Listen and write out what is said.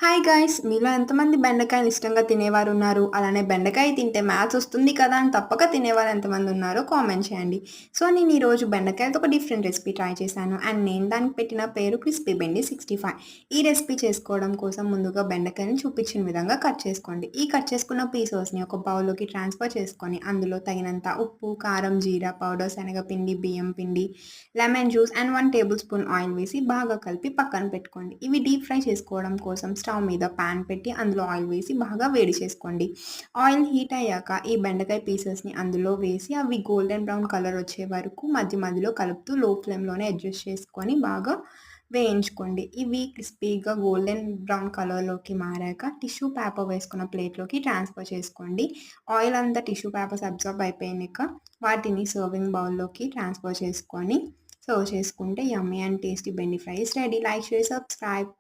Hi guys! మీలో ఎంతమంది బెండకాయని ఇష్టంగా తినేవారున్నారు? అలానే బెండకాయ తింటే మ్యాథ్స్ వస్తుంది కదా! అని తప్పక తినేవారు ఎంతమంది ఉన్నారో కామెంట్ చేయండి. సో, నేను ఈరోజు బెండకాయలతో ఒక డిఫరెంట్ రెసిపీ ట్రై చేశాను. అండ్ నేను దానికి పెట్టిన పేరు క్రిస్పీ బెండి 65. ఈ రెసిపీ చేసుకోవడం కోసం ముందుగా బెండకాయని చూపించిన విధంగా కట్ చేసుకోండి. ఈ కట్ చేసుకున్న పీసెస్‌ని ఒక బౌల్‌లోకి ట్రాన్స్‌ఫర్ చేసుకొని అందులో తగినంత ఉప్పు, కారం, జీరా పౌడర్, శనగపిండి, బియ్యం పిండి, lemon juice and 1 table spoon oil వేసి బాగా కలిపి పక్కన పెట్టుకోండి. ఇవి డీప్ ఫ్రై చేసుకోవడం కోసం స్టవ్ మీద పాన్ పెట్టి అందులో ఆయిల్ వేసి బాగా వేడి చేసుకోండి. ఆయిల్ హీట్ అయ్యాక ఈ బెండకాయ పీసెస్‌ని అందులో వేసి అవి గోల్డెన్ బ్రౌన్ కలర్ వచ్చే వరకు మధ్య మధ్యలో కలుపుతూ లో ఫ్లేమ్‌లోనే అడ్జస్ట్ చేసుకొని బాగా వేయించుకోండి. ఇవి క్రిస్పీగా గోల్డెన్ బ్రౌన్ కలర్‌లోకి మారాక టిష్యూ పేపర్ వేసుకున్న ప్లేట్‌లోకి ట్రాన్స్‌ఫర్ చేసుకోండి. ఆయిల్ అంతా టిష్యూ పేపర్స్ అబ్జర్బ్ అయిపోయినాక వాటిని సర్వింగ్ బౌల్‌లోకి ట్రాన్స్‌ఫర్ చేసుకొని సర్వ్ చేసుకుంటే yummy and tasty bendi fry is ready. Like, share, subscribe.